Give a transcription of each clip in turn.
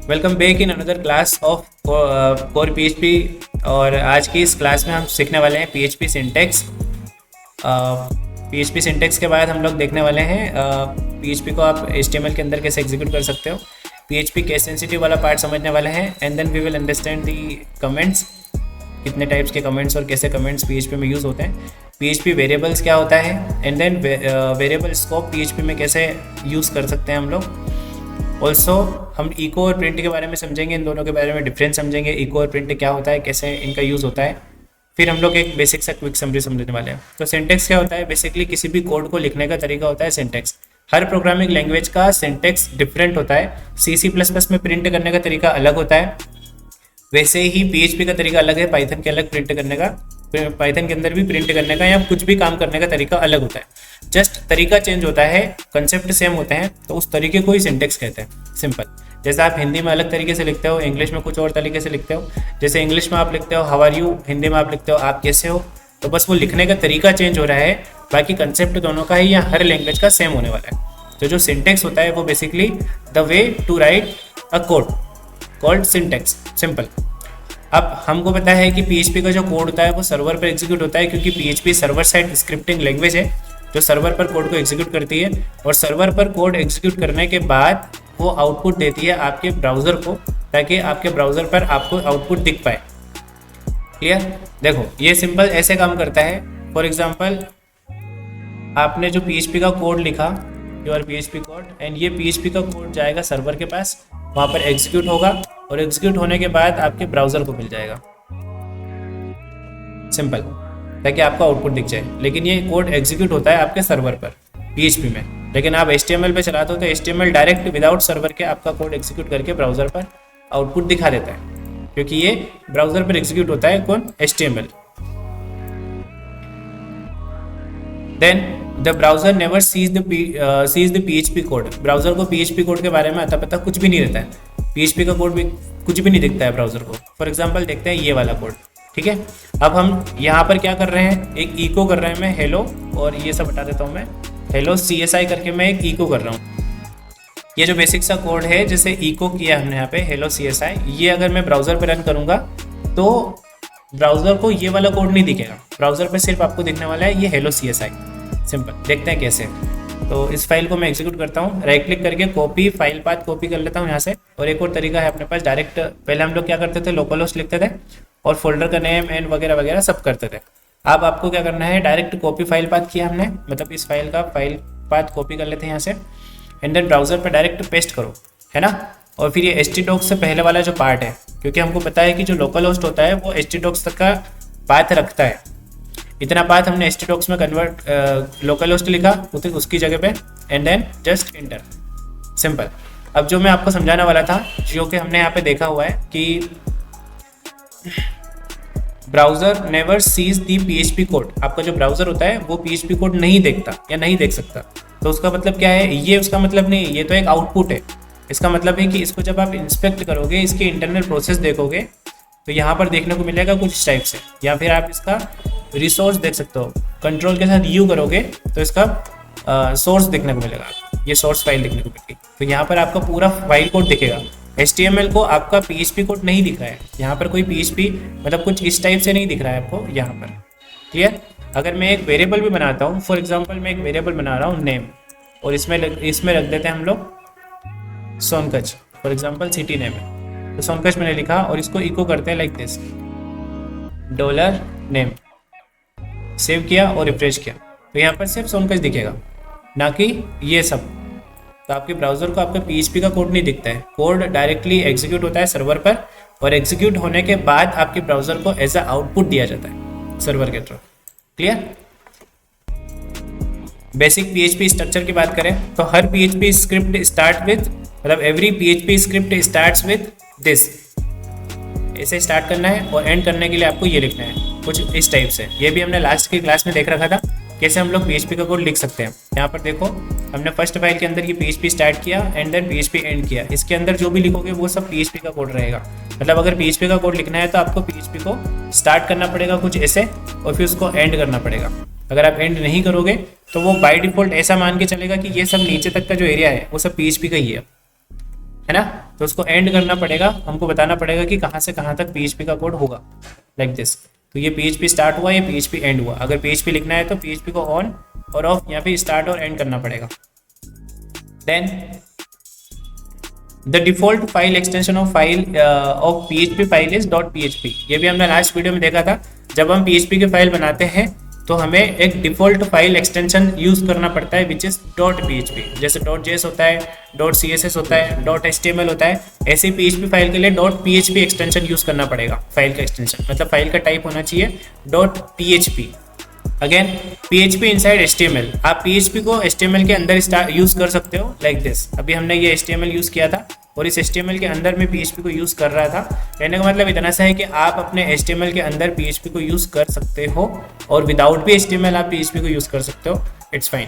Welcome back in another class of core PHP. और आज की इस क्लास में हम सीखने वाले हैं पीएचपी सिंटेक्स। पीएचपी सिंटेक्स के बाद हम लोग देखने वाले हैं पीएचपी को आप एचटीएमएल के अंदर कैसे एग्जीक्यूट कर सकते हो। पीएचपी केस सेंसिटिव वाला पार्ट समझने वाले हैं and then we will understand the comments, कितने टाइप्स के कमेंट्स और कैसे कमेंट्स पीएचपी में यूज़ होते हैं। पीएचपी वेरिएबल्स क्या होता है and then variable scope PHP में कैसे यूज़ कर सकते हैं हम लोग। ऑल्सो हम इको और प्रिंट के बारे में समझेंगे, इन दोनों के बारे में डिफरेंस समझेंगे, इको और प्रिंट क्या होता है, कैसे इनका यूज़ होता है। फिर हम लोग एक बेसिक सा क्विक समरी समझने वाले हैं। तो सिंटेक्स क्या होता है? बेसिकली किसी भी कोड को लिखने का तरीका होता है सिंटेक्स। हर प्रोग्रामिंग लैंग्वेज का सिंटेक्स डिफरेंट होता है। C++ में प्रिंट करने का तरीका अलग होता है, वैसे ही पीएचपी का तरीका अलग है, पाइथन के अलग प्रिंट करने का, पाइथन के अंदर भी प्रिंट करने का या कुछ भी काम करने का तरीका अलग होता है। जस्ट तरीका चेंज होता है, कंसेप्ट सेम होते हैं, तो उस तरीके को ही सिंटेक्स कहते हैं। सिंपल। जैसे आप हिंदी में अलग तरीके से लिखते हो, इंग्लिश में कुछ और तरीके से लिखते हो। जैसे इंग्लिश में आप लिखते हो हाउ आर यू, हिंदी में आप लिखते हो आप कैसे हो। तो बस वो लिखने का तरीका चेंज हो रहा है, बाकी कंसेप्ट दोनों का ही या हर लैंग्वेज का सेम होने वाला है। तो जो सिंटेक्स होता है वो basically the way to write a code called syntax. Simple. अब हमको पता है कि पीएचपी का जो कोड होता है वो सर्वर पर एग्जीक्यूट होता है, क्योंकि PHP server side scripting language है जो सर्वर पर कोड को एग्जीक्यूट करती है, और सर्वर पर कोड एग्जीक्यूट करने के बाद वो आउटपुट देती है आपके ब्राउज़र को, ताकि आपके ब्राउज़र पर आपको आउटपुट दिख पाए। क्लियर? देखो ये सिंपल ऐसे काम करता है। फॉर एग्जांपल आपने जो पीएचपी का कोड लिखा, योर पीएचपी कोड, एंड ये पीएचपी का कोड जाएगा सर्वर के पास, वहाँ पर एग्जीक्यूट होगा, और एग्जीक्यूट होने के बाद आपके ब्राउज़र को मिल जाएगा। सिंपल, ताकि आपका आउटपुट दिख जाए। लेकिन ये कोड एग्जीक्यूट होता है आपके सर्वर पर पीएचपी में, लेकिन आप HTML पे चलाते हो तो HTML डायरेक्ट विदाउट सर्वर के आपका कोड एग्जीक्यूट करके ब्राउज़र पर आउटपुट दिखा देता है, क्योंकि ये ब्राउज़र पर एग्जीक्यूट होता है कौन? HTML। Then the browser never sees the PHP code. Browser को PHP कोड के बारे में आता पता कुछ भी नहीं रहता है, PHP का कोड भी कुछ भी नहीं दिखता है ब्राउज़र को। फॉर एग्जांपल देखते हैं ये वाला कोड, ठीक है। अब हम यहाँ पर क्या कर रहे हैं, एक इको कर रहे हैं मैं हेलो, और ये सब बता देता हूँ मैं, हेलो CSI करके मैं एक इको कर रहा हूँ। ये जो बेसिक सा कोड है, जैसे इको किया हमने यहाँ पे हेलो CSI, ये अगर मैं ब्राउज़र पे रन करूँगा तो ब्राउज़र को ये वाला कोड नहीं दिखेगा, ब्राउज़र पे सिर्फ आपको दिखने वाला है ये हेलो CSI। सिंपल। देखते हैं कैसे। तो इस फाइल को मैं एग्जीक्यूट करता हूँ, राइट क्लिक करके कॉपी फाइल पाथ कॉपी कर लेता हूँ यहाँ से। और एक और तरीका है अपने पास, डायरेक्ट पहले हम लोग क्या करते थे, लोकल होस्ट लिखते थे और फोल्डर का नेम एंड वगैरह वगैरह सब करते थे। अब आपको क्या करना है, डायरेक्ट कॉपी फाइल पाथ किया हमने, मतलब इस फाइल का फाइल पाथ कॉपी कर लेते हैं यहाँ से, एंड देन ब्राउज़र पर डायरेक्ट पेस्ट करो, है ना। और फिर ये htdocs से पहले वाला जो पार्ट है, क्योंकि हमको पता है कि जो लोकल होस्ट होता है वो htdocs तक का पाथ रखता है, इतना पाथ हमने htdocs में कन्वर्ट लोकल होस्ट लिखा उसकी जगह पे, and then just enter. Simple. अब जो मैं आपको समझाने वाला था, जो कि हमने यहाँ पे देखा हुआ है कि ब्राउज़र नेवर सीज दी PHP कोड। आपका जो ब्राउज़र होता है वो PHP कोड नहीं देखता या नहीं देख सकता। तो उसका मतलब क्या है, ये उसका मतलब नहीं, ये तो एक आउटपुट है। इसका मतलब है कि इसको जब आप इंस्पेक्ट करोगे, इसके इंटरनल प्रोसेस देखोगे, तो यहाँ पर देखने को मिलेगा कुछ इस टाइप से, या फिर आप इसका रिसोर्स देख सकते हो, कंट्रोल के साथ U करोगे तो इसका सोर्स देखने को मिलेगा, ये सोर्स फाइल देखने को मिलेगी। तो यहाँ पर आपका पूरा फाइल कोड दिखेगा। HTML को आपका PHP कोड नहीं दिख रहा है, यहाँ पर कोई PHP मतलब कुछ इस टाइप से नहीं दिख रहा है आपको यहाँ पर। क्लियर? अगर मैं एक वेरिएबल भी बनाता हूँ, फॉर एग्जांपल मैं एक वेरिएबल बना रहा हूँ नेम, और इसमें रख देते हैं हम लोग सोनकच, फॉर एग्जांपल सिटी नेम है, तो सोनकच मैंने लिखा, और इसको इको करते हैं लाइक दिस $नेम। सेव किया और रिफ्रेश किया, तो यहाँ पर सिर्फ सोनकच दिखेगा, ना कि ये सब। तो आपके ब्राउज़र को आपका PHP का कोड नहीं दिखता है, कोड डायरेक्टली एग्जीक्यूट होता है सर्वर पर, और एग्जीक्यूट होने के बाद आपके ब्राउज़र को एज अ आउटपुट दिया जाता है सर्वर के through. Clear? Basic PHP structure की बात करें तो हर PHP स्क्रिप्ट स्टार्ट विथ, मतलब every PHP script starts with this, ऐसे स्टार्ट करना है, और एंड करने के लिए आपको ये लिखना है कुछ इस टाइप से। ये भी हमने लास्ट की क्लास में देख रखा था कैसे हम लोग PHP का कोड लिख सकते हैं। यहाँ पर देखो हमने फर्स्ट फाइल के अंदर ये PHP स्टार्ट किया एंड देन PHP एंड किया, इसके अंदर जो भी लिखोगे वो सब PHP का कोड रहेगा। मतलब अगर PHP का कोड लिखना है तो आपको PHP को स्टार्ट करना पड़ेगा कुछ ऐसे, और फिर उसको एंड करना पड़ेगा। अगर आप एंड नहीं करोगे तो वो बाय डिफॉल्ट ऐसा मान के चलेगा कि ये सब नीचे तक का जो एरिया है वो सब PHP का ही है। है ना। तो उसको एंड करना पड़ेगा, हमको बताना पड़ेगा कि कहाँ से कहाँ तक PHP का कोड होगा, लाइक दिस। तो ये PHP स्टार्ट हुआ, ये PHP एंड हुआ। अगर PHP लिखना है तो PHP को ऑन और ऑफ यहाँ पे स्टार्ट और एंड करना पड़ेगा। Then the default file extension of PHP file is .php। ये भी हमने लास्ट वीडियो में देखा था। जब हम PHP की फाइल बनाते हैं तो हमें एक डिफॉल्ट फाइल एक्सटेंशन यूज करना पड़ता है विच इज .php। जैसे .js होता है, .css होता है, .html होता है, ऐसी PHP फाइल के लिए .php एक्सटेंशन यूज करना पड़ेगा। फाइल का एक्सटेंशन मतलब फाइल का टाइप होना चाहिए .php। Again PHP inside HTML, आप PHP को HTML के अंदर यूज कर सकते हो, लाइक दिस। अभी हमने ये HTML यूज किया था और इस HTML के अंदर में PHP को यूज कर रहा था। कहने का मतलब इतना सा है कि आप अपने HTML के अंदर PHP को यूज कर सकते हो और विदाउट भी HTML आप PHP को यूज कर सकते हो, it's fine.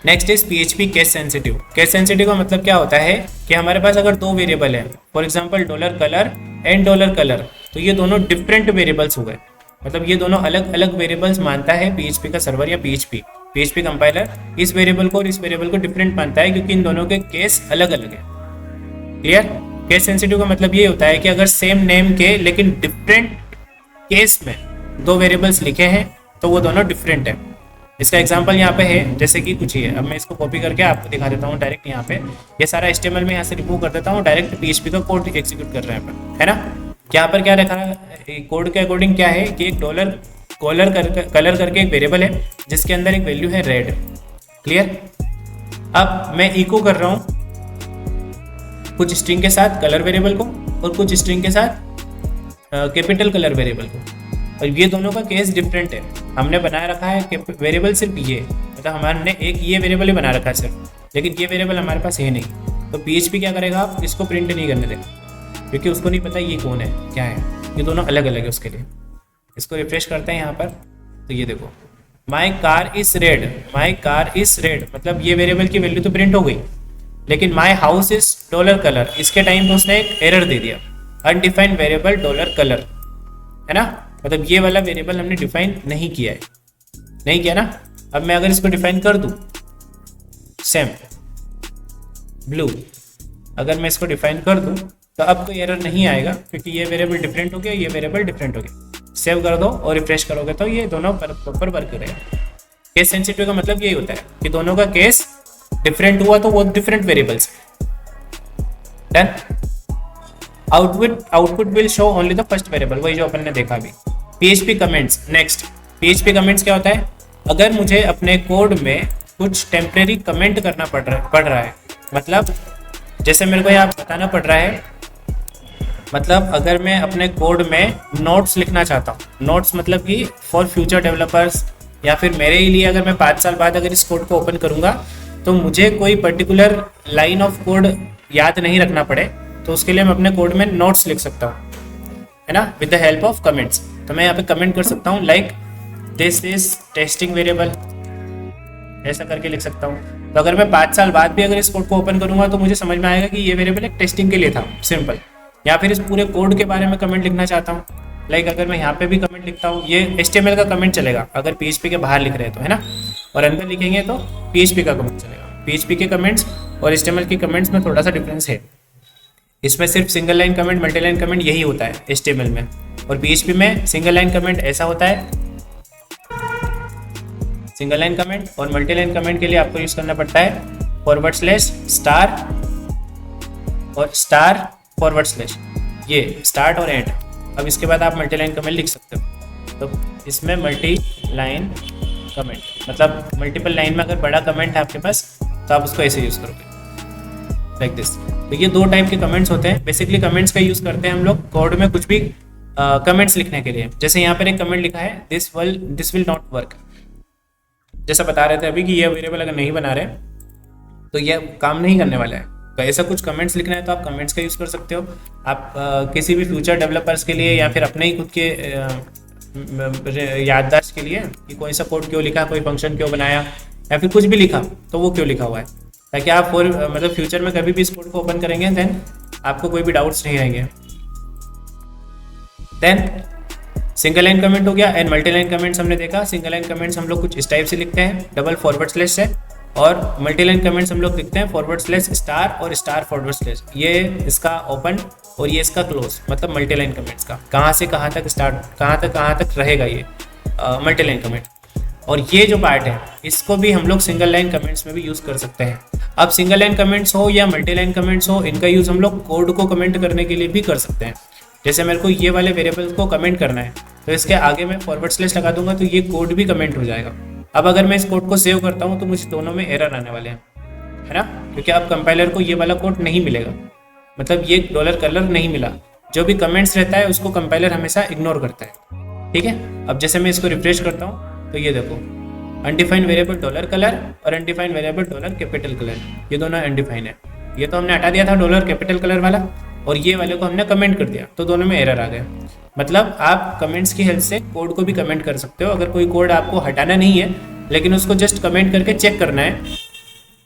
Next is PHP case sensitive. Case sensitive का मतलब क्या होता है कि हमारे पास अगर दो वेरिएबल है, for example $color and $color, तो ये दोनों डिफरेंट वेरिएबल्स हो गए। मतलब ये दोनों अलग अलग वेरिएबल्स मानता है PHP का सर्वर या PHP कंपाइलर इस वेरिएबल को और इस वेरिएबल को डिफरेंट मानता है, क्योंकि इन दोनों के केस अलग अलग है। क्लियर। केस सेंसिटिव का मतलब ये होता है कि अगर सेम नेम के लेकिन डिफरेंट केस में दो वेरिएबल्स लिखे हैं तो वो दोनों डिफरेंट है। इसका एग्जांपल यहाँ पे है, जैसे कि कुछ ही है। अब मैं इसको कॉपी करके आपको दिखा देता हूँ डायरेक्ट। यहाँ पे ये सारा HTML में यहाँ से रिमूव कर देता हूँ, डायरेक्ट PHP का कोड एग्जीक्यूट कर रहे हैं अपन, है ना। यहाँ पर क्या रखा है कोड के अकॉर्डिंग, क्या है कि एक $कलर करके एक वेरिएबल है जिसके अंदर एक वैल्यू है रेड। क्लियर। अब मैं इको कर रहा हूँ कुछ स्ट्रिंग के साथ कलर वेरिएबल को और कुछ स्ट्रिंग के साथ कैपिटल कलर वेरिएबल को, और ये दोनों का केस डिफरेंट है। हमने बनाया रखा है वेरिएबल सिर्फ ये, मतलब हमने एक ये वेरिएबल ही बना रखा है सिर्फ, लेकिन ये वेरिएबल हमारे पास है नहीं। तो PHP क्या करेगा, आप इसको प्रिंट नहीं करने देगा, क्योंकि उसको नहीं पता ये कौन है क्या है, ये दोनों अलग अलग है उसके लिए। इसको रिफ्रेश करते हैं यहाँ पर, तो ये देखो माई कार इज रेड, मतलब ये वेरिएबल की वैल्यू तो प्रिंट हो गई, लेकिन माई हाउस इज $color, इसके टाइम पे उसने एक एरर दे दिया, अनडिफाइंड वेरिएबल $color, है ना। मतलब ये वाला वेरिएबल हमने डिफाइन नहीं किया है, नहीं किया ना। अब मैं अगर इसको डिफाइन कर दूं सेम ब्लू, अगर मैं इसको डिफाइन कर दूं तो अब कोई एरर नहीं आएगा, क्योंकि ये वेरिएबल डिफरेंट हो गया, ये वेरिएबल डिफरेंट हो गया। सेव कर दो और रिफ्रेश करोगे तो ये दोनों प्रॉपर वर्क करेगा। केस सेंसिटिव का मतलब यही होता है कि दोनों का केस डिफरेंट हुआ तो वो different variables. Done. Output will show only the first variable, वही जो अपन ने देखा अभी। PHP comments. Next PHP comments क्या होता है, अगर मुझे अपने कोड में कुछ टेम्परेरी कमेंट करना पड़ रहा है, मतलब जैसे मेरे को यहाँ बताना पड़ रहा है, मतलब अगर मैं अपने कोड में नोट्स लिखना चाहता हूँ, नोट्स मतलब कि फॉर फ्यूचर डेवलपर्स, या फिर मेरे ही लिए अगर मैं 5 साल बाद अगर इस कोड को ओपन करूँगा तो मुझे कोई पर्टिकुलर लाइन ऑफ कोड याद नहीं रखना पड़े, तो उसके लिए मैं अपने कोड में नोट्स लिख सकता हूँ, है ना, with the help of comments. तो मैं यहाँ पे कमेंट कर सकता हूँ like this is testing variable, ऐसा करके लिख सकता हूँ। तो अगर मैं 5 साल बाद भी अगर इस कोड को ओपन करूँगा तो मुझे समझ में आएगा कि ये वेरिएबल एक टेस्टिंग के लिए था, सिंपल। या फिर इस पूरे कोड के बारे में कमेंट लिखना चाहता हूँ, लाइक अगर मैं यहाँ पे भी कमेंट लिखता हूँ, ये HTML का कमेंट चलेगा अगर PHP के बाहर लिख रहे हैं तो, है ना, और अंदर लिखेंगे तो PHP का कमेंट चलेगा। PHP के कमेंट्स और HTML के कमेंट्स में थोड़ा सा डिफरेंस है। इसमें सिर्फ single line comment, multi line comment यही होता है HTML में, और PHP में सिंगल लाइन कमेंट ऐसा होता है। सिंगल लाइन कमेंट और मल्टी लाइन कमेंट के लिए आपको यूज करना पड़ता है /* और */, ये स्टार्ट और एंड। अब इसके बाद आप मल्टी लाइन कमेंट लिख सकते हो। तो इसमें मल्टी लाइन कमेंट मतलब मल्टीपल लाइन में अगर बड़ा कमेंट है आपके पास तो आप उसको ऐसे यूज करोगे, लाइक दिस। तो ये 2 टाइप के कमेंट्स होते हैं। बेसिकली कमेंट्स का यूज करते हैं हम लोग कोड में कुछ भी कमेंट्स लिखने के लिए। जैसे यहाँ पर एक कमेंट लिखा है दिस विल नॉट वर्क, जैसा बता रहे थे अभी कि ये वेरिएबल अगर नहीं बना रहे तो ये काम नहीं करने वाला है। तो ऐसा कुछ कमेंट्स लिखना है तो आप कमेंट्स का यूज़ कर सकते हो। आप किसी भी फ्यूचर डेवलपर्स के लिए या फिर अपने ही खुद के याददाश्त के लिए कि कोई सा कोड क्यों लिखा, कोई फंक्शन क्यों बनाया, या फिर कुछ भी लिखा तो वो क्यों लिखा हुआ है, ताकि आप मतलब फ्यूचर में कभी भी इस कोड को ओपन करेंगे देन आपको कोई भी डाउट्स नहीं आएंगे। देन सिंगल लाइन कमेंट हो गया एंड मल्टी लाइन कमेंट्स हमने देखा। सिंगल लाइन कमेंट्स हम लोग कुछ इस टाइप से लिखते हैं, डबल फॉरवर्ड स्लैश से, और मल्टी लाइन कमेंट्स हम लोग लिखते हैं फॉरवर्ड स्लैश स्टार और स्टार फॉरवर्ड स्लैश, ये इसका ओपन और ये इसका क्लोज, मतलब मल्टी लाइन कमेंट्स का कहाँ से कहाँ तक स्टार्ट, कहाँ तक रहेगा ये मल्टी लाइन कमेंट। और ये जो पार्ट है इसको भी हम लोग सिंगल लाइन कमेंट्स में भी यूज़ कर सकते हैं। अब सिंगल लाइन कमेंट्स हो या मल्टी लाइन कमेंट्स हो, इनका यूज़ हम लोग कोड को कमेंट करने के लिए भी कर सकते हैं। जैसे मेरे को ये वाले वेरिएबल को कमेंट करना है तो इसके आगे मैं फॉरवर्ड स्लैश लगा दूंगा तो ये कोड भी कमेंट हो जाएगा। अब अगर मैं इस कोड को सेव करता हूँ तो मुझे दोनों में एरर आने वाले हैं, है ना, क्योंकि अब कंपाइलर को ये वाला कोड नहीं मिलेगा, मतलब ये $कलर नहीं मिला। जो भी कमेंट्स रहता है उसको कंपाइलर हमेशा इग्नोर करता है, ठीक है। अब जैसे मैं इसको रिफ्रेश करता हूँ तो ये देखो अनडिफाइंड वेरिएबल $कलर और अनडिफाइंड वेरिएबल कैपिटल कलर, ये दोनों अनडिफाइंड है। ये तो हमने हटा दिया था कैपिटल कलर वाला और ये वाले को हमने कमेंट कर दिया तो दोनों में एरर आ गया। मतलब आप कमेंट्स की हेल्प से कोड को भी कमेंट कर सकते हो। अगर कोई कोड आपको हटाना नहीं है लेकिन उसको जस्ट कमेंट करके चेक करना है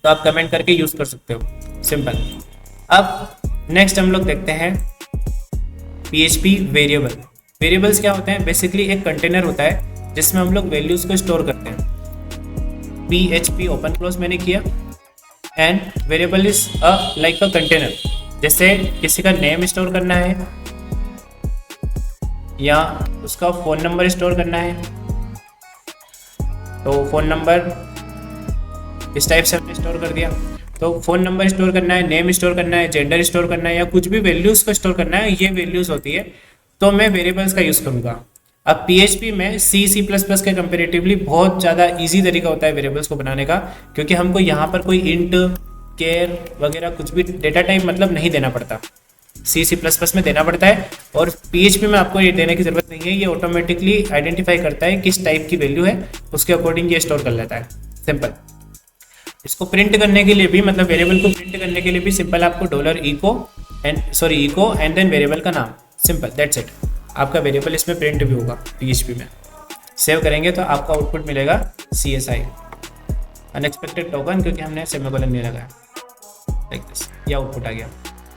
तो आप कमेंट करके यूज़ कर सकते हो, सिंपल। अब नेक्स्ट हम लोग देखते हैं PHP वेरिएबल। वेरिएबल्स क्या होते हैं? बेसिकली एक कंटेनर होता है जिसमें हम लोग वैल्यूज़ को स्टोर करते हैं। PHP ओपन क्लोज मैंने किया and variable is like a container. जैसे किसी का नेम स्टोर करना है या उसका फ़ोन नंबर स्टोर करना है तो फ़ोन नंबर इस टाइप से हमने स्टोर कर दिया। तो फ़ोन नंबर स्टोर करना है, नेम स्टोर करना है, जेंडर स्टोर करना है या कुछ भी वैल्यूज़ को स्टोर करना है, ये वैल्यूज़ होती है तो मैं वेरिएबल्स का यूज़ करूँगा। अब PHP में C++ के कंपेरेटिवली बहुत ज़्यादा इजी तरीका होता है वेरिएबल्स को बनाने का, क्योंकि हमको यहाँ पर कोई इंट केयर वगैरह कुछ भी डेटा टाइप मतलब नहीं देना पड़ता। C++ में देना पड़ता है और PHP में आपको ये देने की ज़रूरत नहीं है, ये ऑटोमेटिकली आइडेंटिफाई करता है किस टाइप की वैल्यू है, उसके अकॉर्डिंग ये स्टोर कर लेता है, सिंपल। इसको प्रिंट करने के लिए भी, मतलब वेरिएबल को प्रिंट करने के लिए भी सिंपल आपको इको एंड देन वेरिएबल का नाम, सिंपल, दैट्स इट। आपका वेरिएबल इसमें प्रिंट भी होगा PHP में। सेव करेंगे तो आपका आउटपुट मिलेगा CSI अनएक्सपेक्टेड टोकन, क्योंकि हमने सेमीकोलन नहीं लगाया, लाइक दिस, ये आउटपुट आ गया।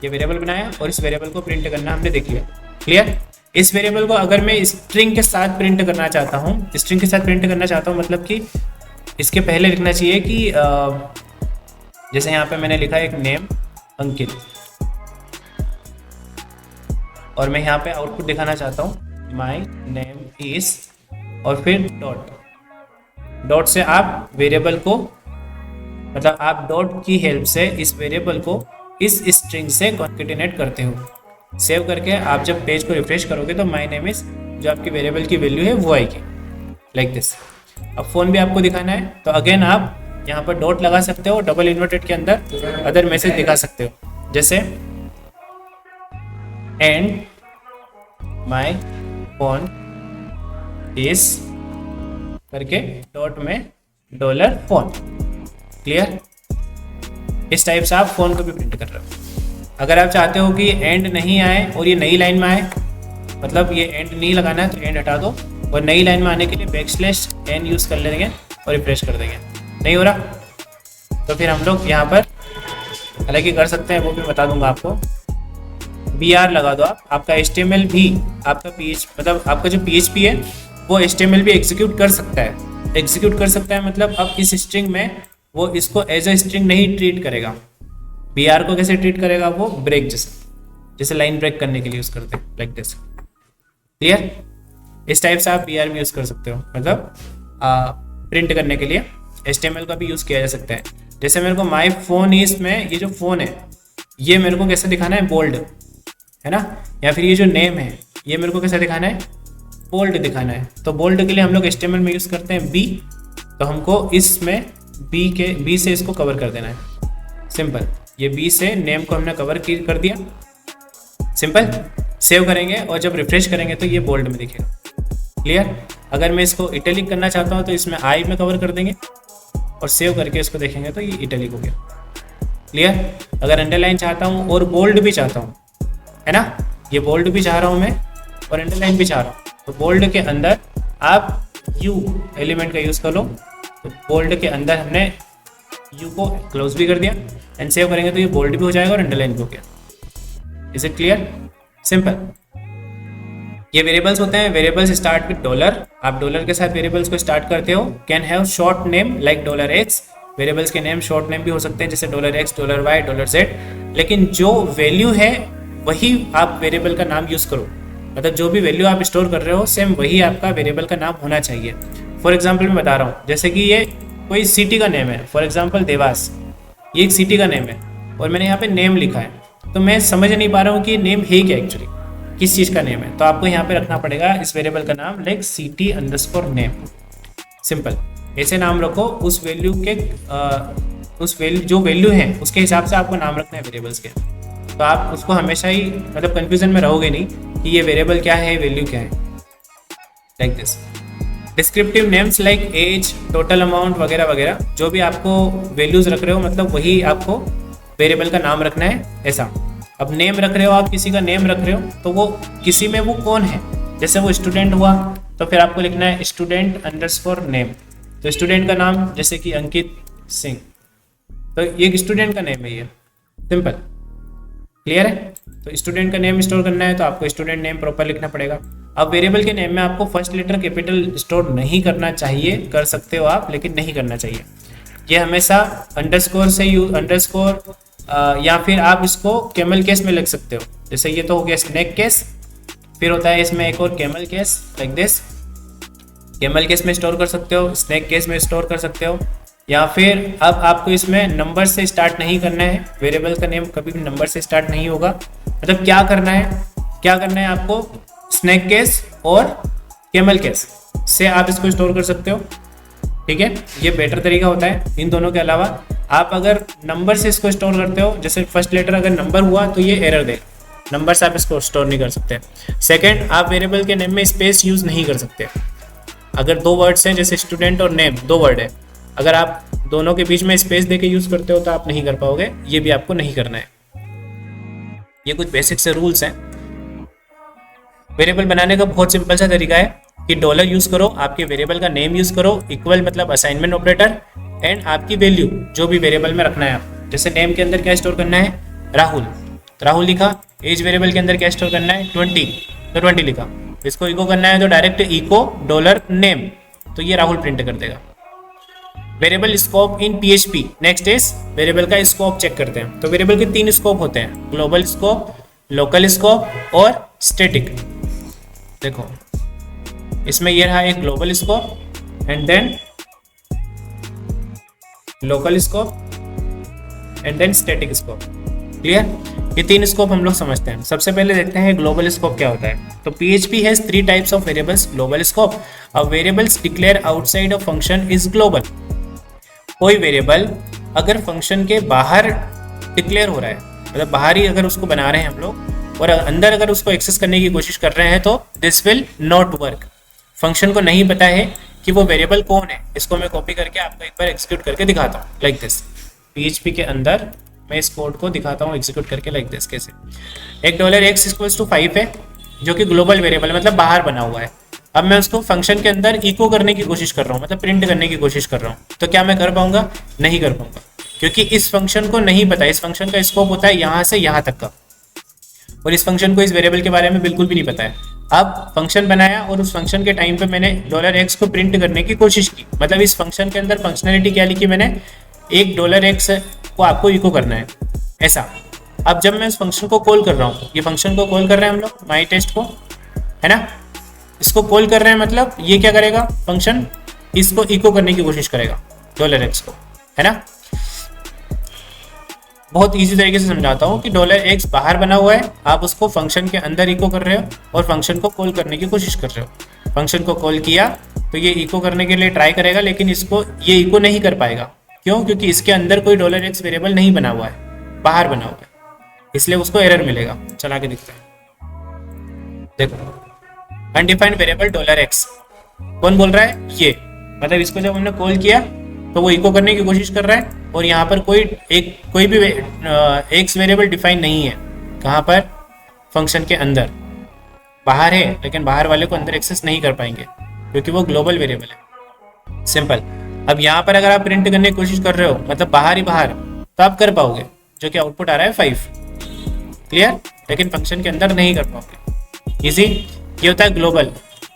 ये वेरिएबल बनाया और इस वेरिएबल को प्रिंट करना हमने देख लिया, क्लियर। इस वेरिएबल को अगर मैं स्ट्रिंग के साथ प्रिंट करना चाहता हूँ, स्ट्रिंग के साथ प्रिंट करना चाहता हूँ मतलब कि इसके पहले लिखना चाहिए कि जैसे यहाँ पे मैंने लिखा एक नेम अंकित और मैं यहाँ पे आउटपुट दिखाना चाहता हूँ माई नेम इज और फिर डॉट से आप वेरिएबल को, मतलब आप डॉट की हेल्प से इस वेरिएबल को इस स्ट्रिंग से कॉन्केटिनेट करते हो। सेव करके आप जब पेज को रिफ्रेश करोगे तो माई नेम इज जो आपकी वेरिएबल की वैल्यू है वो आएगी, लाइक दिस। अब फ़ोन भी आपको दिखाना है तो अगेन आप यहाँ पर डॉट लगा सकते हो, डबल इन्वर्टेड के अंदर अदर मैसेज दिखा सकते हो, जैसे एंड माई फोन इज करके डॉट में $फोन, क्लियर। इस टाइप से आप फ़ोन को भी प्रिंट कर रहे हो। अगर आप चाहते हो कि एंड नहीं आए और ये नई लाइन में आए, मतलब ये एंड नहीं लगाना है तो एंड हटा दो और नई लाइन में आने के लिए \n यूज़ कर लेंगे और रिफ्रेश कर देंगे। नहीं हो रहा तो फिर हम लोग यहाँ पर हालांकि कर सकते हैं, वो भी बता दूंगा आपको। BR लगा दो आप, आपका HTML भी, आपका मतलब आपका जो PHP है वो HTML भी एग्जीक्यूट कर सकता है। मतलब अब इस स्ट्रिंग में वो इसको एज अ स्ट्रिंग नहीं ट्रीट करेगा। BR को कैसे ट्रीट करेगा? वो ब्रेक जैसे लाइन ब्रेक करने के लिए यूज़ करते हैं, लाइक दिस, क्लियर। इस टाइप से आप BR भी यूज़ कर सकते हो, मतलब प्रिंट करने के लिए HTML का भी यूज़ किया जा सकता है। जैसे मेरे को माई फोन इज में ये जो फ़ोन है ये मेरे को कैसे दिखाना है? बोल्ड, है ना। या फिर ये जो नेम है ये मेरे को कैसे दिखाना है? बोल्ड दिखाना है। तो बोल्ड के लिए हम लोग HTML में यूज़ करते हैं B, तो हमको इसमें B से इसको कवर कर देना है, सिंपल। ये B से नेम को हमने कवर कर दिया, सिंपल। सेव करेंगे और जब रिफ्रेश करेंगे तो ये बोल्ड में दिखेगा, क्लियर। अगर मैं इसको इटैलिक करना चाहता हूँ तो इसमें I में कवर कर देंगे और सेव करके इसको देखेंगे तो ये इटैलिक हो गया, क्लियर। अगर अंडरलाइन चाहता हूँ और बोल्ड भी चाहता हूँ, है ना, ये बोल्ड भी चाह रहा हूँ मैं और अंडरलाइन भी चाह रहा हूँ, तो बोल्ड के अंदर आप U एलिमेंट का यूज़ कर लो। तो बोल्ड के अंदर हमने U को क्लोज भी कर दिया एंड सेव करेंगे तो ये बोल्ड भी हो जाएगा और अंडरलाइन भी हो गया। Is it clear? सिंपल। ये वेरिएबल्स होते हैं। Variables start with $। आप $के साथ वेरिएबल्स को स्टार्ट करते हो। Can have short name like $X variables के नेम शॉर्ट नेम भी हो सकते हैं, जैसे $x, $y, $z, लेकिन जो वैल्यू है वही आप वेरिएबल का नाम यूज़ करो। मतलब जो भी वैल्यू आप स्टोर कर रहे हो सेम वही आपका वेरिएबल का नाम होना चाहिए। फॉर एग्जाम्पल मैं बता रहा हूँ, जैसे कि ये कोई सिटी का नेम है, फॉर एग्जाम्पल देवास, ये एक सिटी का नेम है और मैंने यहाँ पे नेम लिखा है, तो मैं समझ नहीं पा रहा हूँ कि नेम है क्या एक्चुअली, किस चीज़ का नेम है। तो आपको यहाँ पे रखना पड़ेगा इस वेरिएबल का नाम लाइक city_name, सिंपल। ऐसे नाम रखो उस वैल्यू के उस वैल्यू जो वैल्यू है उसके हिसाब से आपको नाम रखना है वेरिएबल्स के। तो आप उसको हमेशा ही मतलब कन्फ्यूजन में रहोगे नहीं कि ये वेरिएबल क्या है, वैल्यू क्या है, like this. Descriptive names like age, total amount वगैरह वगैरह, जो भी आपको वैल्यूज़ रख रहे हो मतलब वही आपको वेरिएबल का नाम रखना है, ऐसा। अब नेम रख रहे हो आप, किसी का नेम रख रहे हो तो वो किसी में वो कौन है, जैसे वो स्टूडेंट हुआ तो फिर आपको लिखना है student_name। तो स्टूडेंट का नाम जैसे कि अंकित सिंह, तो ये स्टूडेंट का नेम है, ये सिंपल, क्लियर है। तो स्टूडेंट का नेम स्टोर करना है तो आपको स्टूडेंट नेम प्रॉपर लिखना पड़ेगा। अब वेरिएबल के नेम में आपको फर्स्ट लेटर कैपिटल स्टोर नहीं करना चाहिए, कर सकते हो आप लेकिन नहीं करना चाहिए। ये हमेशा अंडरस्कोर से अंडरस्कोर या फिर आप इसको कैमल केस में लिख सकते हो। जैसे ये तो हो गया स्नैक केस, फिर होता है इसमें एक और camel case, like this. Camel case में स्टोर कर सकते हो, स्नैक केस में स्टोर कर सकते हो, या फिर अब आपको इसमें नंबर से स्टार्ट नहीं करना है, वेरिएबल का नेम कभी भी नंबर से स्टार्ट नहीं होगा। मतलब क्या करना है आपको, स्नैक केस और कैमल केस से आप इसको स्टोर कर सकते हो, ठीक है। ये बेटर तरीका होता है। इन दोनों के अलावा आप अगर नंबर से इसको स्टोर करते हो, जैसे फर्स्ट लेटर अगर नंबर हुआ तो ये एरर दे, नंबर से आप इसको स्टोर नहीं कर सकते। सेकंड, आप वेरिएबल के नेम में स्पेस यूज़ नहीं कर सकते। अगर दो वर्ड्स हैं, जैसे स्टूडेंट और नेम, दो वर्ड है, अगर आप दोनों के बीच में स्पेस देके यूज़ करते हो तो आप नहीं कर पाओगे, ये भी आपको नहीं करना है। ये कुछ बेसिक से रूल्स हैं। वेरिएबल बनाने का बहुत सिंपल सा तरीका है कि डॉलर यूज़ करो, आपके वेरिएबल का नेम यूज़ करो, इक्वल मतलब असाइनमेंट ऑपरेटर, एंड आपकी वैल्यू जो भी वेरिएबल में रखना है आप। जैसे नेम के अंदर क्या स्टोर करना है, राहुल, तो राहुल लिखा। एज वेरिएबल के अंदर क्या स्टोर करना है, 20, तो 20 लिखा। इसको इको करना है तो डायरेक्ट इको $नेम, तो ये राहुल प्रिंट कर देगा। Variable scope in PHP, next is variable का स्कोप चेक करते हैं। तो वेरिएबल के 3 स्कोप होते हैं, ग्लोबल स्कोप, लोकल स्कोप और स्टैटिक। देखो इसमें ये रहा एक global scope and then local scope and then static scope, clear. ये 3 स्कोप हम लोग समझते हैं। सबसे पहले देखते हैं ग्लोबल स्कोप क्या होता है। तो PHP has 3 types of variables. Global scope, a variables declare outside a function is global. कोई वेरिएबल अगर फंक्शन के बाहर डिक्लेयर हो रहा है, मतलब बाहर ही अगर उसको बना रहे हैं हम लोग, और अंदर अगर उसको एक्सेस करने की कोशिश कर रहे हैं तो this will not work. Function को नहीं पता है कि वो वेरिएबल कौन है। इसको मैं कॉपी करके आपको एक बार एग्जीक्यूट करके दिखाता हूँ, लाइक दिस। PHP के अंदर मैं इस कोड को दिखाता हूँ एग्जीक्यूट करके, लाइक दिस। कैसे, एक $x = 5 है, जो कि ग्लोबल वेरिएबल मतलब बाहर बना हुआ है। अब मैं उसको फंक्शन के अंदर इको करने की कोशिश कर रहा हूँ, मतलब प्रिंट करने की कोशिश कर रहा हूँ, तो क्या मैं कर पाऊंगा? नहीं कर पाऊंगा, क्योंकि इस फंक्शन को नहीं पता। इस फंक्शन का स्कोप होता है यहाँ से यहाँ तक का, और इस फंक्शन को इस वेरिएबल के बारे में बिल्कुल भी नहीं पता है। अब फंक्शन बनाया और उस फंक्शन के टाइम पे मैंने $x को प्रिंट करने की कोशिश की, मतलब इस फंक्शन के अंदर फंक्शनैलिटी क्या लिखी मैंने, एक $x को आपको इको करना है, ऐसा। अब जब मैं इस फंक्शन को कॉल कर रहा हूँ, ये फंक्शन को कॉल कर रहे हैं हम लोग माई टेस्ट को, है ना। इसको कॉल कर रहे हैं मतलब ये क्या करेगा, फंक्शन इसको इको करने की कोशिश करेगा $x को, है ना। बहुत इजी तरीके से समझाता हूँ कि $x बाहर बना हुआ है, आप उसको फंक्शन के अंदर इको कर रहे हो और फंक्शन को कॉल करने की कोशिश कर रहे हो। फंक्शन को कॉल किया तो ये इको करने के लिए ट्राई करेगा, लेकिन इसको ये इको नहीं कर पाएगा। क्यों? क्योंकि इसके अंदर कोई $x वेरिएबल नहीं बना हुआ है, बाहर बना हुआ है, इसलिए उसको एरर मिलेगा। चला के दिखते हैं, देखो अनडिफाइंड वेरिएबल $x, कौन बोल रहा है? ये, मतलब इसको जब हमने कॉल किया तो वो इको करने की कोशिश कर रहा है, और यहाँ पर कोई भी x वेरिएबल डिफाइन नहीं है। कहाँ पर? फंक्शन के अंदर, बाहर है, लेकिन बाहर वाले को अंदर एक्सेस नहीं कर पाएंगे क्योंकि वो ग्लोबल वेरिएबल है, सिंपल। अब यहाँ पर अगर आप प्रिंट करने की कोशिश कर रहे हो, मतलब बाहर ही बाहर, तो आप कर पाओगे, जो कि आउटपुट आ रहा है 5, क्लियर। लेकिन फंक्शन के अंदर नहीं कर पाओगे, इजी। ये होता है ग्लोबल।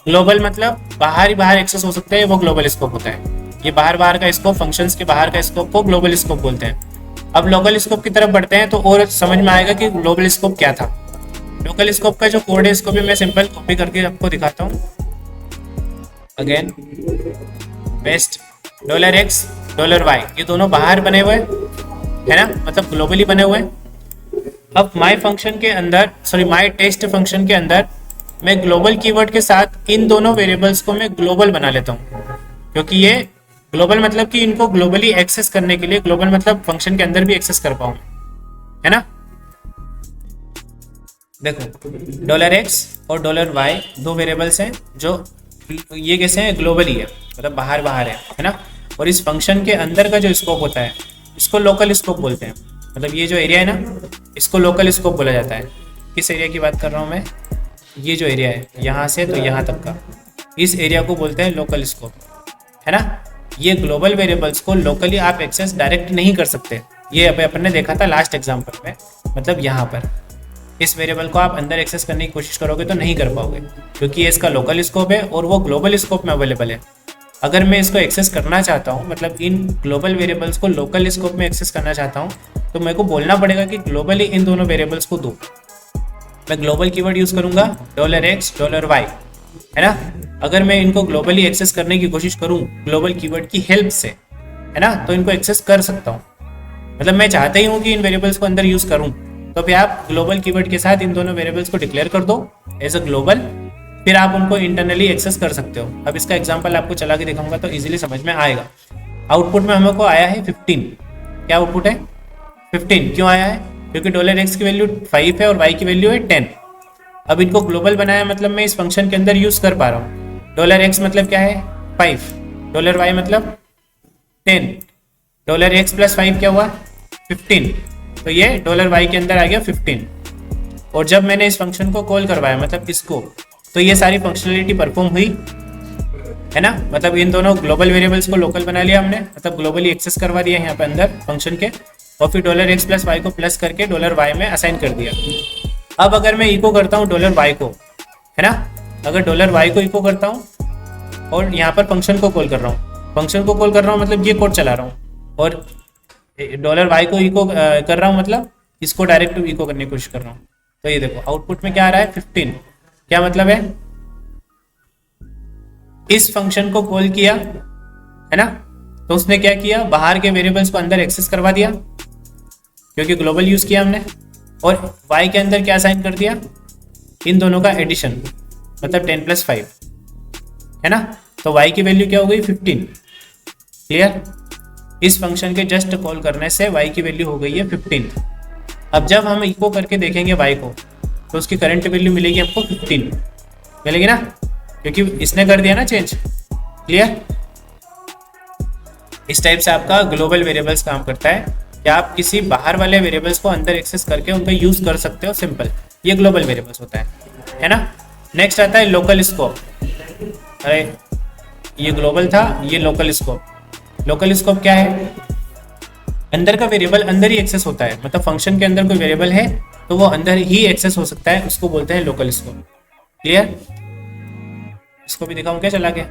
ग्लोबल मतलब बाहर ही बाहर एक्सेस हो सकता है, वो ग्लोबल स्कोप होता है। ये बाहर बाहर का स्कोप, फंक्शंस के बाहर का स्कोप को ग्लोबल स्कोप बोलते हैं। अब लोकल स्कोप की तरफ बढ़ते हैं तो और समझ में आएगा कि ग्लोबल स्कोप क्या था। लोकल स्कोप का जो कोड है इसको भी मैं सिंपल कॉपी करके आपको दिखाता हूँ। अगेन पेस्ट $x $y, ये दोनों बाहर बने हुए है ना, मतलब ग्लोबली बने हुए हैं। अब माई फंक्शन के अंदर, सॉरी माई टेस्ट फंक्शन के अंदर मैं ग्लोबल कीवर्ड के साथ इन दोनों वेरिएबल्स को मैं ग्लोबल बना लेता हूँ, क्योंकि ये ग्लोबल मतलब कि इनको ग्लोबली एक्सेस करने के लिए, ग्लोबल मतलब फंक्शन के अंदर भी एक्सेस कर पाऊँ, है ना। देखो $x और $y दो वेरिएबल्स हैं जो ये कैसे हैं, ग्लोबली है, मतलब बाहर बाहर है ना। और इस फंक्शन के अंदर का जो स्कोप होता है इसको लोकल स्कोप बोलते हैं। मतलब ये जो एरिया है ना, इसको लोकल स्कोप बोला जाता है। किस एरिया की बात कर रहा हूँ मैं, ये जो एरिया है यहाँ से तो यहाँ तक का, इस एरिया को बोलते हैं लोकल स्कोप, है ना। ये ग्लोबल वेरिएबल्स को लोकली आप एक्सेस डायरेक्ट नहीं कर सकते। ये अपन ने देखा था लास्ट एग्जाम्पल में, मतलब यहाँ पर इस वेरिएबल को आप अंदर एक्सेस करने की कोशिश करोगे तो नहीं कर पाओगे, क्योंकि ये इसका लोकल स्कोप है और वो ग्लोबल स्कोप में अवेलेबल है। अगर मैं इसको एक्सेस करना चाहता हूँ, मतलब इन ग्लोबल वेरिएबल्स को लोकल स्कोप में एक्सेस करना चाहता हूँ, तो मेरे को बोलना पड़ेगा कि ग्लोबली इन दोनों वेरिएबल्स को दो। मैं ग्लोबल कीवर्ड यूज करूंगा $x $y, है ना। अगर मैं इनको ग्लोबली एक्सेस करने की कोशिश करूं ग्लोबल कीवर्ड की हेल्प से, है ना, तो इनको एक्सेस कर सकता हूं। मतलब मैं चाहता ही हूं कि इन वेरिएबल्स को अंदर यूज करूं, तो फिर आप ग्लोबल कीवर्ड के साथ इन दोनों वेरिएबल्स को डिक्लेयर कर दो एज अ ग्लोबल, फिर आप उनको इंटरनली एक्सेस कर सकते हो। अब इसका एग्जांपल आपको चला के दिखाऊंगा तो इजीली समझ में आएगा। आउटपुट में हमको आया है 15। क्या आउटपुट है 15? क्यों आया है? क्योंकि $x की वैल्यू 5 है और y की वैल्यू है 10। अब इनको ग्लोबल बनाया मतलब मैं इस फंक्शन के अंदर यूज कर पा रहा हूँ। $x मतलब क्या है 5, $y मतलब 10, $x प्लस 5 क्या हुआ 15, तो ये $y के अंदर आ गया 15। और जब मैंने इस फंक्शन को कॉल करवाया मतलब इसको, तो ये सारी फंक्शनलिटी परफॉर्म हुई, है ना। मतलब इन दोनों ग्लोबल वेरिएबल्स को लोकल बना लिया हमने, मतलब ग्लोबली एक्सेस करवा दिया यहाँ पे अंदर फंक्शन के, और फिर $x प्लस y को प्लस करके $y में असाइन कर दिया। अब अगर मैं इको करता हूँ $y को, है ना, अगर $y को इको करता हूँ और यहाँ पर फंक्शन को कॉल कर रहा हूँ, फंक्शन को कॉल कर रहा हूँ मतलब ये कोड चला रहा हूँ, और $y को इको कर रहा हूँ मतलब इसको डायरेक्ट इको करने की कोशिश कर रहा हूँ। तो ये देखो आउटपुट में क्या आ रहा है 15। क्या मतलब है, इस फंक्शन को कॉल किया, है ना, तो उसने क्या किया, बाहर के वेरिएबल्स को अंदर एक्सेस करवा दिया क्योंकि ग्लोबल यूज किया हमने, और y के अंदर क्या साइन कर दिया, इन दोनों का एडिशन, मतलब 10 प्लस 5, है ना। तो y की वैल्यू क्या हो गई 15। क्लियर? इस फंक्शन के जस्ट कॉल करने से y की वैल्यू हो गई है 15। अब जब हम इको करके देखेंगे y को, तो उसकी करंट वैल्यू मिलेगी हमको 15 मिलेगी ना, क्योंकि इसने कर दिया ना चेंज। क्लियर? इस टाइप से आपका ग्लोबल वेरिएबल्स काम करता है कि आप किसी बाहर वाले वेरिएबल्स को अंदर एक्सेस करके उनका यूज कर सकते हो। सिंपल, ये ग्लोबल वेरिएबल्स होता है ना। नेक्स्ट आता है लोकल स्कोप। अरे ये ग्लोबल था, ये लोकल स्कोप। लोकल स्कोप क्या है, अंदर का वेरिएबल अंदर ही एक्सेस होता है, मतलब फंक्शन के अंदर कोई वेरिएबल है तो वो अंदर ही एक्सेस हो सकता है, उसको बोलते हैं लोकल स्कोप। क्लियर? इसको भी दिखाऊं क्या चला के,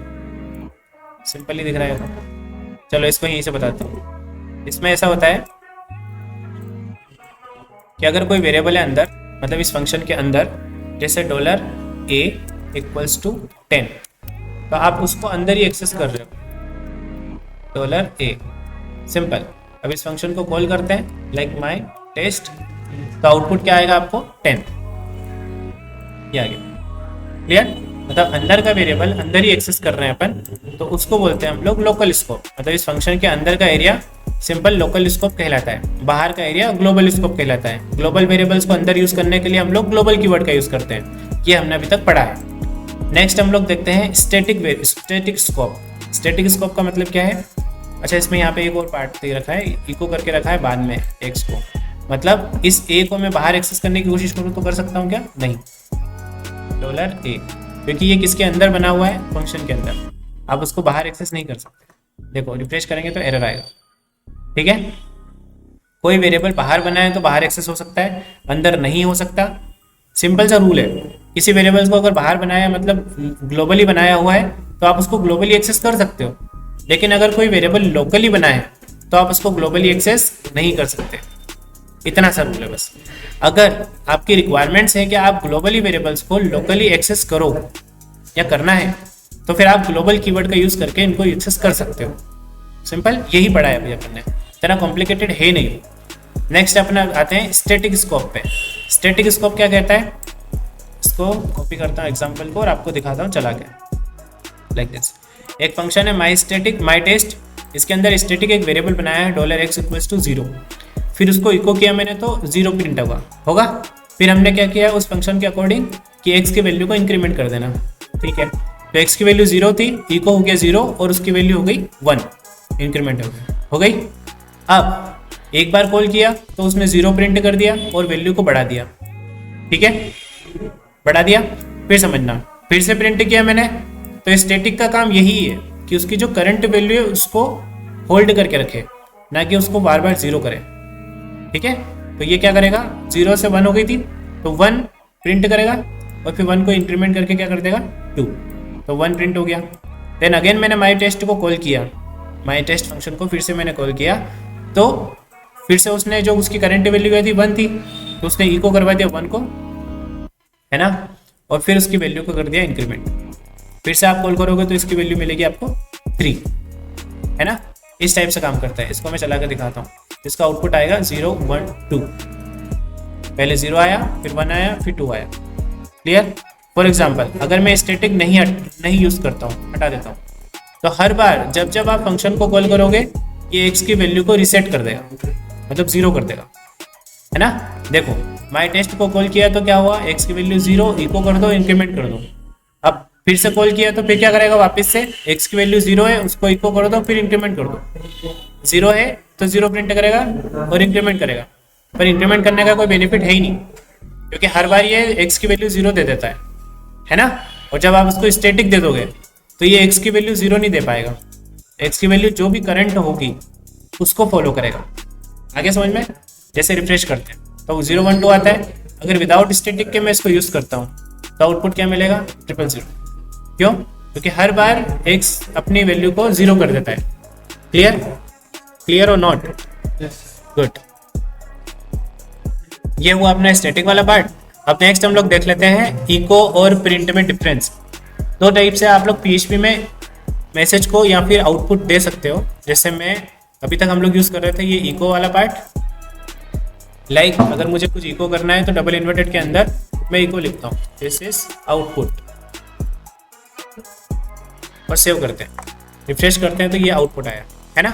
सिंपल ही दिख रहा है। चलो इसको यहीं से बताता हूँ। इसमें ऐसा होता है कि अगर कोई वेरिएबल है अंदर, मतलब इस फंक्शन के अंदर, जैसे $a = 10, तो आप उसको अंदर ही एक्सेस कर रहे हो, $a। सिंपल। अब इस फंक्शन को कॉल करते हैं लाइक माई टेस्ट, तो आउटपुट क्या आएगा आपको 10, ये आ गया। क्लियर? मतलब अंदर का वेरिएबल अंदर ही एक्सेस कर रहे हैं अपन, तो उसको बोलते हैं हम लोग लोकल स्कोप। मतलब इस फंक्शन के अंदर का एरिया सिंपल लोकल स्कोप कहलाता है, बाहर का एरिया ग्लोबल स्कोप कहलाता है। ग्लोबल वेरिएबल्स को अंदर यूज करने के लिए हम लोग ग्लोबल कीवर्ड का यूज करते हैं, ये हमने अभी तक पढ़ा है। नेक्स्ट हम लोग देखते हैं स्टैटिक स्कोप। स्टैटिक स्कोप का मतलब क्या है? अच्छा, इसमें यहाँ पे एक और पार्ट दे रखा है, इको करके रखा है बाद में एक्स को, मतलब इस ए को मैं बाहर एक्सेस करने की कोशिश करूँ तो कर सकता हूँ क्या? नहीं, $a, क्योंकि ये किसके अंदर बना हुआ है, फंक्शन के अंदर, आप उसको बाहर एक्सेस नहीं कर सकते। देखो रिफ्रेश करेंगे तो एरर आएगा। ठीक है, कोई वेरिएबल बाहर बना है तो बाहर एक्सेस हो सकता है, अंदर नहीं हो सकता। सिंपल सा रूल है। किसी वेरिएबल्स को अगर बाहर बनाया मतलब ग्लोबली बनाया हुआ है तो आप उसको ग्लोबली एक्सेस कर सकते हो, लेकिन अगर कोई वेरिएबल लोकली बना है तो आप उसको ग्लोबली एक्सेस नहीं कर सकते। इतना सा रूल है बस। अगर आपकी रिक्वायरमेंट्स है कि आप ग्लोबली वेरिएबल्स को लोकली एक्सेस करो या करना है तो फिर आप ग्लोबल कीवर्ड का यूज करके इनको एक्सेस कर सकते हो। सिंपल यही पढ़ा है अभी अपन ने, इतना कॉम्प्लिकेटेड है नहीं। नेक्स्ट अपना आते हैं स्टैटिक स्कोप पे। स्टैटिक स्कोप क्या कहता है, इसको कॉपी करता हूँ एग्जाम्पल को और आपको दिखाता हूँ चला के लाइक दिस। एक फंक्शन है माई स्टैटिक माई टेस्ट, इसके अंदर स्टैटिक एक वेरिएबल बनाया है $x=0। फिर उसको इको किया मैंने तो 0 प्रिंट होगा। फिर हमने क्या किया उस फंक्शन के अकॉर्डिंग कि x की वैल्यू को इंक्रीमेंट कर देना, ठीक है। तो x की वैल्यू 0 थी, इको हो गया 0 और उसकी वैल्यू हो गई 1, इंक्रीमेंट हो गई। अब एक बार कॉल किया तो उसने 0 प्रिंट कर दिया और वैल्यू को बढ़ा दिया, ठीक है, बढ़ा दिया। फिर समझना, फिर से प्रिंट किया मैंने, तो स्टैटिक का काम यही है कि उसकी जो करंट वैल्यू है उसको होल्ड करके रखे, ना कि उसको बार बार 0 करे, ठीक है। तो ये क्या करेगा, 0 से 1 हो गई थी तो 1 प्रिंट करेगा और फिर 1 को इंक्रीमेंट करके क्या कर देगा 2, तो 1 प्रिंट हो गया। देन अगेन मैंने माई टेस्ट को कॉल किया, माई टेस्ट फंक्शन को फिर से मैंने कॉल किया, तो फिर से उसने जो उसकी करंट वैल्यू आई थी 1 थी, तो उसने इको करवा दिया 1 को, है ना, और फिर उसकी वैल्यू को कर दिया इंक्रीमेंट। फिर से आप कॉल करोगे तो इसकी वैल्यू मिलेगी आपको 3, है ना। इस टाइप से काम करता है। इसको मैं चला कर दिखाता हूँ। इसका आउटपुट आएगा 0 1 2, पहले 0 आया, फिर 1 आया, फिर 2 आया। क्लियर। फॉर एग्जाम्पल अगर मैं स्टैटिक नहीं यूज करता हूँ, हटा देता हूँ, तो हर बार जब जब आप फंक्शन को कॉल करोगे ये x की वैल्यू को रिसेट कर देगा, मतलब 0 कर देगा, है ना। देखो माई टेस्ट को कॉल किया तो क्या हुआ, x की वैल्यू 0, इको कर दो, इंक्रीमेंट कर दो। अब फिर से कॉल किया तो फिर क्या करेगा, वापस से x की वैल्यू 0 है उसको इको कर दो, फिर इंक्रीमेंट कर दो। 0 है तो 0 प्रिंट करेगा और इंक्रीमेंट करेगा, पर इंक्रीमेंट करने का कोई बेनिफिट है ही नहीं, क्योंकि हर बार ये x की वैल्यू 0 दे देता है ना। और जब आप उसको स्टैटिक दे दोगे तो ये x की वैल्यू 0 नहीं दे पाएगा, x की वैल्यू जो भी करंट होगी उसको फॉलो करेगा। आगे समझ में। जैसे रिफ्रेश करते हैं तो 0 1 2 आता है। अगर विदाउट स्टैटिक के मैं इसको यूज करता हूँ तो आउटपुट क्या मिलेगा, 000। क्यों, क्योंकि हर बार x अपनी वैल्यू को 0 कर देता है। क्लियर, क्लियर और नॉट, गुड। ये हुआ अपना स्टैटिक वाला पार्ट। अब नेक्स्ट हम लोग देख लेते हैं इको और प्रिंट में डिफरेंस। 2 टाइप से आप लोग PHP में मैसेज को या फिर आउटपुट दे सकते हो। जैसे मैं अभी तक हम लोग यूज कर रहे थे ये इको वाला पार्ट, लाइक अगर मुझे कुछ इको करना है तो डबल इन्वर्टेड के अंदर मैं इको लिखता हूँ, दिस इज आउटपुट, और सेव करते हैं, रिफ्रेश करते हैं तो ये आउटपुट आया, है ना।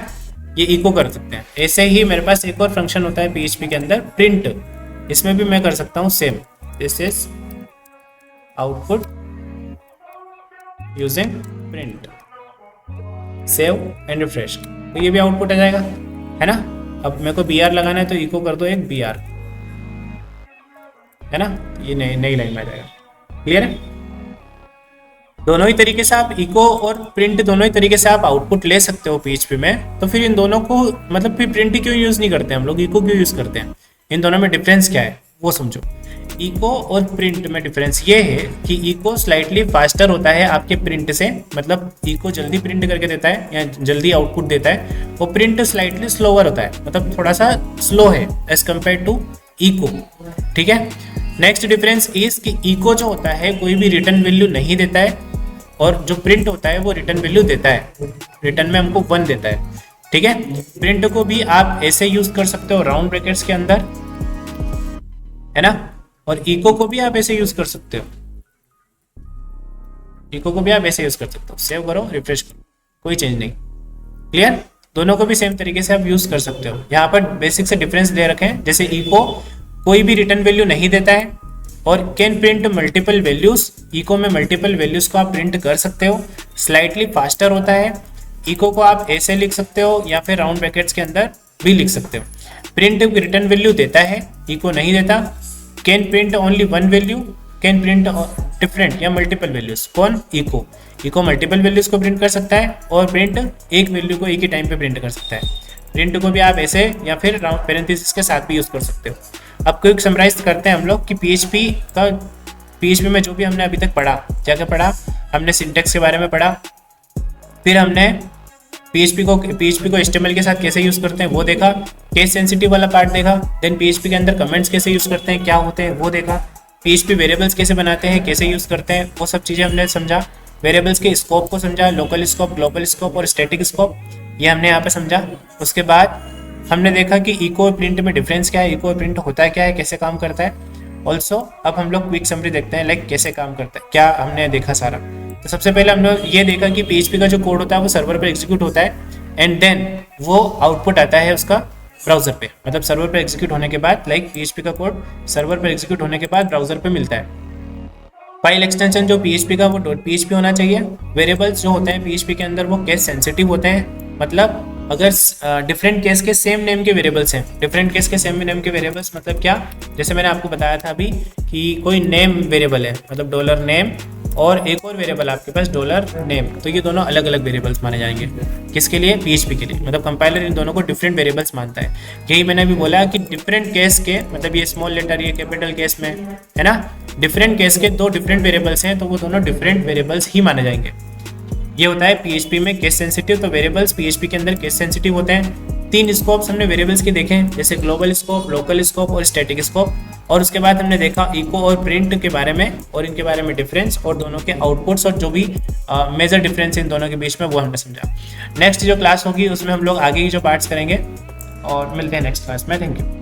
ये इको कर सकते हैं। ऐसे ही मेरे पास एक और फंक्शन होता है PHP के अंदर, प्रिंट। इसमें भी मैं कर सकता हूँ same, this is output using print, save and refresh, तो ये भी आउटपुट आ जाएगा, है ना। अब मेरे को BR लगाना है तो इको कर दो एक BR, है ना, ये नई लाइन में आ जाएगा। क्लियर है। दोनों ही तरीके से आप इको और प्रिंट दोनों ही तरीके से आप आउटपुट ले सकते हो PHP में। तो फिर इन दोनों को मतलब फिर प्रिंट क्यों यूज नहीं करते हम लोग, इको क्यों यूज करते हैं, इन दोनों में डिफरेंस क्या है वो समझो। इको और प्रिंट में डिफरेंस ये है कि इको स्लाइटली फास्टर होता है आपके प्रिंट से, मतलब इको जल्दी प्रिंट करके देता है या जल्दी आउटपुट देता है, और प्रिंट स्लाइटली स्लोअर होता है, मतलब थोड़ा सा स्लो है एज कम्पेयर टू इको, ठीक है। नेक्स्ट डिफरेंस इज कि इको जो होता है कोई भी रिटर्न वैल्यू नहीं देता है, और जो प्रिंट होता है वो रिटर्न वैल्यू देता है, रिटर्न में हमको 1 देता है, ठीक है। प्रिंट को भी आप ऐसे यूज कर सकते हो राउंड ब्रैकेट्स के अंदर, है ना, और इको को भी आप ऐसे यूज कर सकते हो, इको को भी आप ऐसे यूज कर सकते हो। सेव करो, रिफ्रेश करो, कोई चेंज नहीं। क्लियर। दोनों को भी सेम तरीके से आप यूज कर सकते हो। यहाँ पर बेसिक से डिफरेंस दे रखे हैं। जैसे इको कोई भी रिटर्न वैल्यू नहीं देता है और can print multiple values, echo में मल्टीपल वैल्यूज को आप प्रिंट कर सकते हो, स्लाइटली फास्टर होता है। इको को आप ऐसे लिख सकते हो या फिर राउंड ब्रैकेट्स के अंदर भी लिख सकते हो। प्रिंट रिटर्न वैल्यू देता है, इको नहीं देता। Can print only 1 value, can print different या मल्टीपल वैल्यूज, कौन, इको। इको मल्टीपल वैल्यूज को प्रिंट कर सकता है और प्रिंट एक वैल्यू को एक ही टाइम पे प्रिंट कर सकता है। प्रिंट को भी आप ऐसे या फिर राउंड पैरेंथेसिस के साथ भी यूज कर सकते हो। अब क्विक समराइज करते हैं हम लोग कि PHP में जो भी हमने अभी तक पढ़ा, क्या क्या पढ़ा, हमने सिंटेक्स के बारे में पढ़ा, फिर हमने पीएचपी को HTML के साथ कैसे यूज़ करते हैं वो देखा, केस सेंसिटिव वाला पार्ट देखा, देन पीएचपी के अंदर कमेंट्स कैसे यूज़ करते हैं, क्या होते हैं वो देखा, पीएचपी वेरिएबल्स कैसे बनाते हैं, कैसे यूज़ करते हैं, वो सब चीज़ें हमने समझा। वेरिएबल्स के स्कोप को समझा, लोकल स्कोप, ग्लोबल स्कोप और स्टैटिक स्कोप, ये हमने यहाँ पे समझा। उसके बाद हमने देखा कि इको और प्रिंट में डिफरेंस क्या है, इको और प्रिंट होता है क्या है, कैसे काम करता है। ऑल्सो अब हम लोग क्विक समरी देखते हैं, लाइक कैसे काम करता है, क्या हमने देखा सारा। तो सबसे पहले हम लोग ये देखा कि पीएचपी का जो कोड होता है वो सर्वर पर एग्जीक्यूट होता है एंड देन वो आउटपुट आता है उसका ब्राउजर पे, मतलब सर्वर पर एग्जीक्यूट होने के बाद, लाइक पीएचपी का कोड सर्वर पर एग्जीक्यूट होने के बाद ब्राउजर पे मिलता है। फाइल एक्सटेंशन जो पीएचपी का वो .php होना चाहिए। वेरिएबल्स जो होते हैं पीएचपी के अंदर वो केस सेंसिटिव होते हैं, मतलब अगर डिफरेंट केस के सेम नेम के वेरिएबल्स हैं, डिफरेंट केस के सेम नेम के वेरिएबल्स मतलब क्या, जैसे मैंने आपको बताया था अभी कि कोई नेम वेरिएबल है, मतलब $name और एक और वेरिएबल आपके पास $name, तो ये दोनों अलग अलग वेरिएबल्स माने जाएंगे। किसके लिए? पीएचपी के लिए, मतलब कंपाइलर इन दोनों को डिफरेंट वेरिएबल्स मानता है। यही मैंने अभी बोला कि डिफरेंट केस के, मतलब ये स्मॉल लेटर ये कैपिटल केस में है ना, डिफरेंट केस के दो डिफरेंट वेरिएबल्स हैं तो वो दोनों डिफरेंट वेरिएबल्स ही माने जाएंगे। ये होता है पीएचपी में केस सेंसिटिव। तो वेरिएबल्स पीएचपी के अंदर केस सेंसिटिव होते हैं। 3 स्कोप्स हमने वेरिएबल्स के देखे, जैसे ग्लोबल स्कोप, लोकल स्कोप और स्टैटिक स्कोप। और उसके बाद हमने देखा इको और प्रिंट के बारे में और इनके बारे में डिफरेंस और दोनों के आउटपुट्स और जो भी मेजर डिफरेंस है इन दोनों के बीच में वो हमने समझा। नेक्स्ट जो क्लास होगी उसमें हम लोग आगे की जो पार्ट्स करेंगे और मिलते हैं नेक्स्ट क्लास में। Thank you.